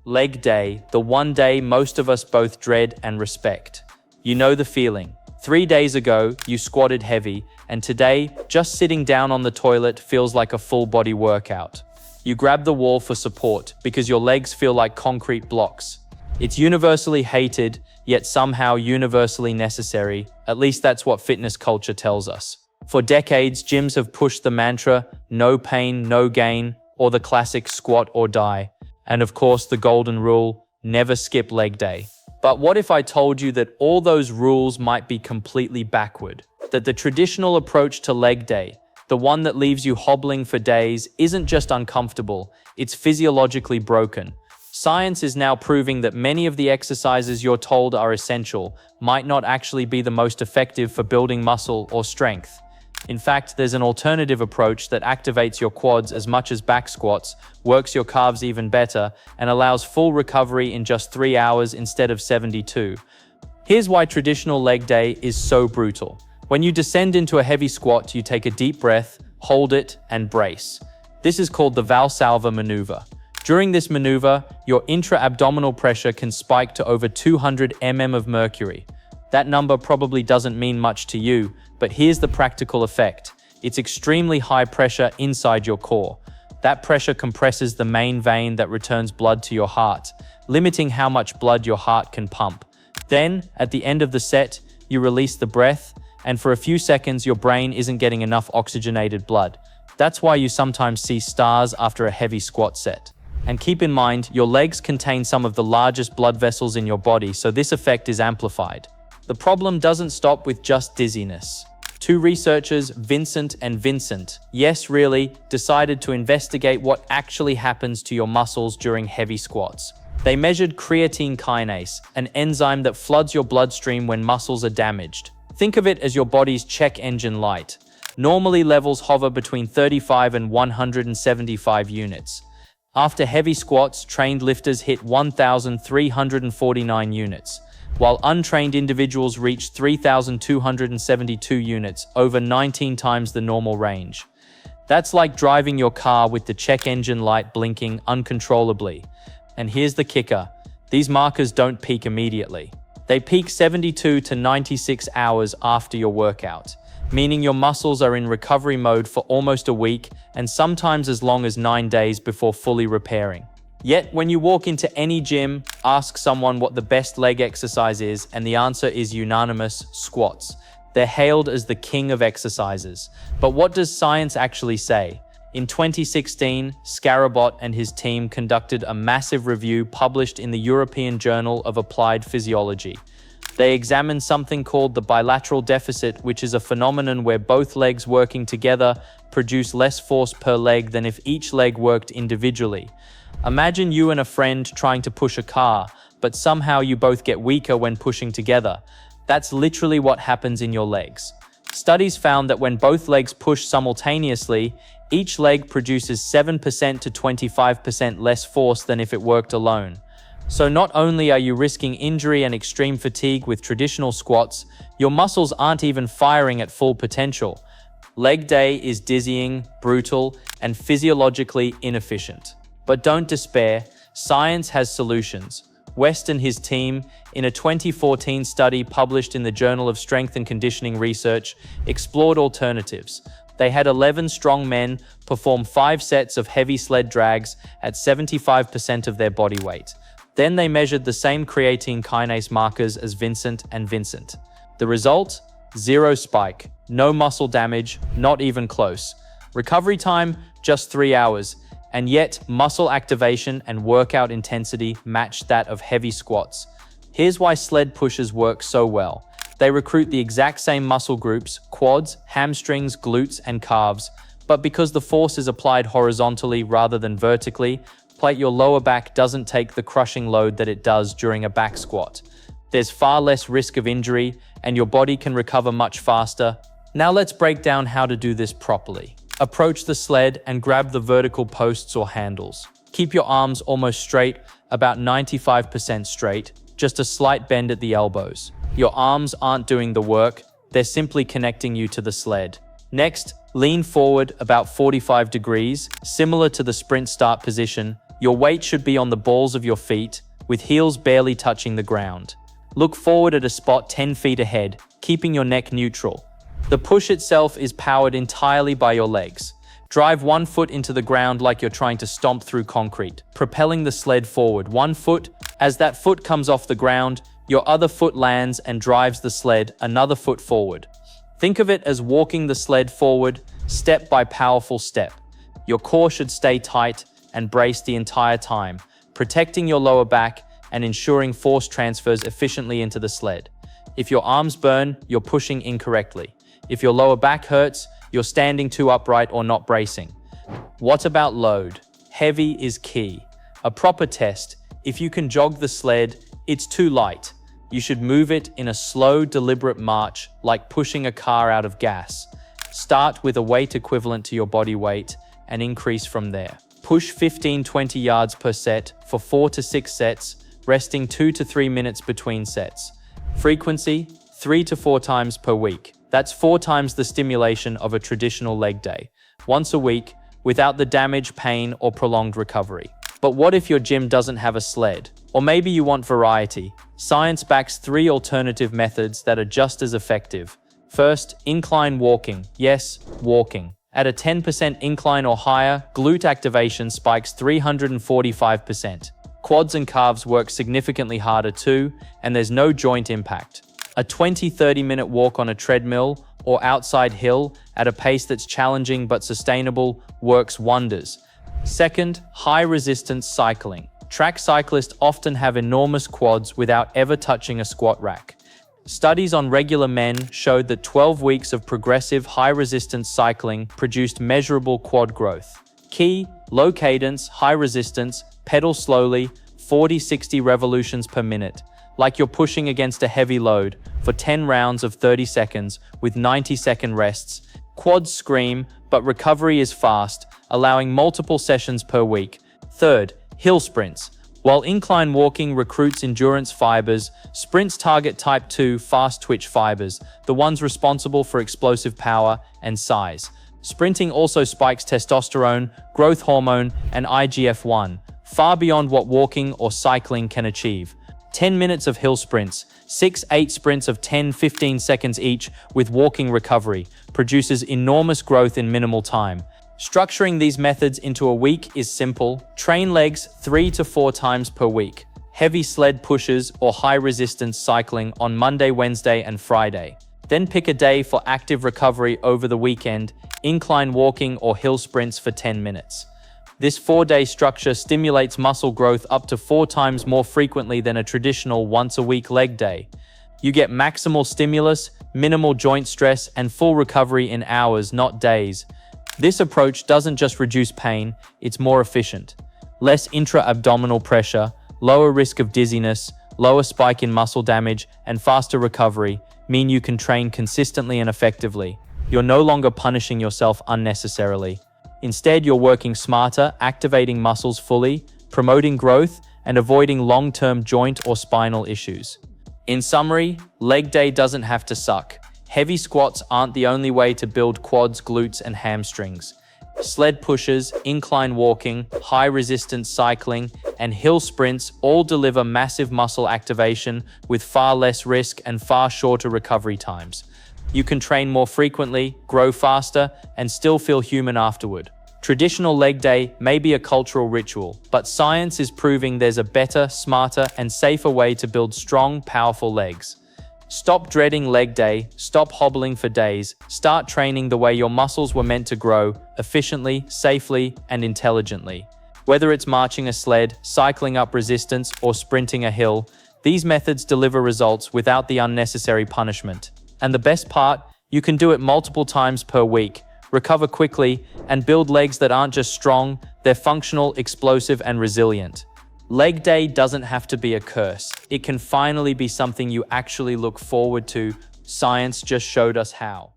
Leg day, the one day most of us both dread and respect. You know the feeling. 3 days ago, you squatted heavy, and today, just sitting down on the toilet feels like a full body workout. You grab the wall for support because your legs feel like concrete blocks. It's universally hated, yet somehow universally necessary. At least that's what fitness culture tells us. For decades, gyms have pushed the mantra, no pain, no gain, or the classic squat or die. And of course, the golden rule, never skip leg day. But what if I told you that all those rules might be completely backward? That the traditional approach to leg day, the one that leaves you hobbling for days, isn't just uncomfortable, it's physiologically broken. Science is now proving that many of the exercises you're told are essential might not actually be the most effective for building muscle or strength. In fact, there's an alternative approach that activates your quads as much as back squats, works your calves even better, and allows full recovery in just 3 hours instead of 72. Here's why traditional leg day is so brutal. When you descend into a heavy squat, you take a deep breath, hold it, and brace. This is called the Valsalva maneuver. During this maneuver, your intra-abdominal pressure can spike to over 200 mm of mercury. That number probably doesn't mean much to you, but here's the practical effect. It's extremely high pressure inside your core. That pressure compresses the main vein that returns blood to your heart, limiting how much blood your heart can pump. Then, at the end of the set, you release the breath, and for a few seconds your brain isn't getting enough oxygenated blood. That's why you sometimes see stars after a heavy squat set. And keep in mind, your legs contain some of the largest blood vessels in your body, so this effect is amplified. The problem doesn't stop with just dizziness. Two researchers, Vincent and Vincent, yes really, decided to investigate what actually happens to your muscles during heavy squats. They measured creatine kinase, an enzyme that floods your bloodstream when muscles are damaged. Think of it as your body's check engine light. Normally levels hover between 35 and 175 units. After heavy squats, trained lifters hit 1,349 units, while untrained individuals reach 3,272 units, over 19 times the normal range. That's like driving your car with the check engine light blinking uncontrollably. And here's the kicker, these markers don't peak immediately. They peak 72 to 96 hours after your workout, meaning your muscles are in recovery mode for almost a week and sometimes as long as 9 days before fully repairing. Yet, when you walk into any gym, ask someone what the best leg exercise is, and the answer is unanimous: squats. They're hailed as the king of exercises. But what does science actually say? In 2016, Scarabot and his team conducted a massive review published in the European Journal of Applied Physiology. They examined something called the bilateral deficit, which is a phenomenon where both legs working together produce less force per leg than if each leg worked individually. Imagine you and a friend trying to push a car, but somehow you both get weaker when pushing together. That's literally what happens in your legs. Studies found that when both legs push simultaneously, each leg produces 7% to 25% less force than if it worked alone. So not only are you risking injury and extreme fatigue with traditional squats, your muscles aren't even firing at full potential. Leg day is dizzying, brutal, and physiologically inefficient. But don't despair, science has solutions. West and his team, in a 2014 study published in the Journal of Strength and Conditioning Research, explored alternatives. They had 11 strong men perform 5 sets of heavy sled drags at 75% of their body weight. Then they measured the same creatine kinase markers as Vincent and Vincent. The result? 0 spike, no muscle damage, not even close. Recovery time? Just 3 hours. And yet, muscle activation and workout intensity matched that of heavy squats. Here's why sled pushers work so well. They recruit the exact same muscle groups, quads, hamstrings, glutes, and calves, but because the force is applied horizontally rather than vertically, your lower back doesn't take the crushing load that it does during a back squat. There's far less risk of injury, and your body can recover much faster. Now let's break down how to do this properly. Approach the sled and grab the vertical posts or handles. Keep your arms almost straight, about 95% straight, just a slight bend at the elbows. Your arms aren't doing the work, they're simply connecting you to the sled. Next, lean forward about 45 degrees, similar to the sprint start position, Your weight should be on the balls of your feet, with heels barely touching the ground. Look forward at a spot 10 feet ahead, keeping your neck neutral. The push itself is powered entirely by your legs. Drive one foot into the ground like you're trying to stomp through concrete, propelling the sled forward 1 foot. As that foot comes off the ground, your other foot lands and drives the sled another foot forward. Think of it as walking the sled forward, step by powerful step. Your core should stay tight and braced the entire time, protecting your lower back and ensuring force transfers efficiently into the sled. If your arms burn, you're pushing incorrectly. If your lower back hurts, you're standing too upright or not bracing. What about load? Heavy is key. A proper test: if you can jog the sled, it's too light. You should move it in a slow, deliberate march, like pushing a car out of gas. Start with a weight equivalent to your body weight and increase from there. Push 15-20 yards per set for 4 to 6 sets, resting 2 to 3 minutes between sets. Frequency: 3 to 4 times per week. That's 4 times the stimulation of a traditional leg day. Once a week, without the damage, pain, or prolonged recovery. But what if your gym doesn't have a sled? Or maybe you want variety? Science backs 3 alternative methods that are just as effective. First, incline walking. Yes, walking. At a 10% incline or higher, glute activation spikes 345%. Quads and calves work significantly harder too, and there's no joint impact. A 20-30 minute walk on a treadmill or outside hill at a pace that's challenging but sustainable works wonders. Second, high-resistance cycling. Track cyclists often have enormous quads without ever touching a squat rack. Studies on regular men showed that 12 weeks of progressive high-resistance cycling produced measurable quad growth. Key: low cadence, high resistance, pedal slowly, 40-60 revolutions per minute, like you're pushing against a heavy load, for 10 rounds of 30 seconds with 90-second rests. Quads scream, but recovery is fast, allowing multiple sessions per week. Third, hill sprints. While incline walking recruits endurance fibers, sprints target type 2 fast twitch fibers, the ones responsible for explosive power and size. Sprinting also spikes testosterone, growth hormone, and IGF-1, far beyond what walking or cycling can achieve. 10 minutes of hill sprints, 6-8 sprints of 10-15 seconds each with walking recovery, produces enormous growth in minimal time. Structuring these methods into a week is simple. Train legs 3 to 4 times per week. Heavy sled pushes or high-resistance cycling on Monday, Wednesday, and Friday. Then pick a day for active recovery over the weekend, incline walking or hill sprints for 10 minutes. This 4-day structure stimulates muscle growth up to 4 times more frequently than a traditional once-a-week leg day. You get maximal stimulus, minimal joint stress, and full recovery in hours, not days. This approach doesn't just reduce pain, it's more efficient. Less intra-abdominal pressure, lower risk of dizziness, lower spike in muscle damage, and faster recovery mean you can train consistently and effectively. You're no longer punishing yourself unnecessarily. Instead, you're working smarter, activating muscles fully, promoting growth, and avoiding long-term joint or spinal issues. In summary, leg day doesn't have to suck. Heavy squats aren't the only way to build quads, glutes, and hamstrings. Sled pushes, incline walking, high-resistance cycling, and hill sprints all deliver massive muscle activation with far less risk and far shorter recovery times. You can train more frequently, grow faster, and still feel human afterward. Traditional leg day may be a cultural ritual, but science is proving there's a better, smarter, and safer way to build strong, powerful legs. Stop dreading leg day, stop hobbling for days, start training the way your muscles were meant to grow, efficiently, safely, and intelligently. Whether it's marching a sled, cycling up resistance, or sprinting a hill, these methods deliver results without the unnecessary punishment. And the best part, you can do it multiple times per week, recover quickly, and build legs that aren't just strong, they're functional, explosive, and resilient. Leg day doesn't have to be a curse. It can finally be something you actually look forward to. Science just showed us how.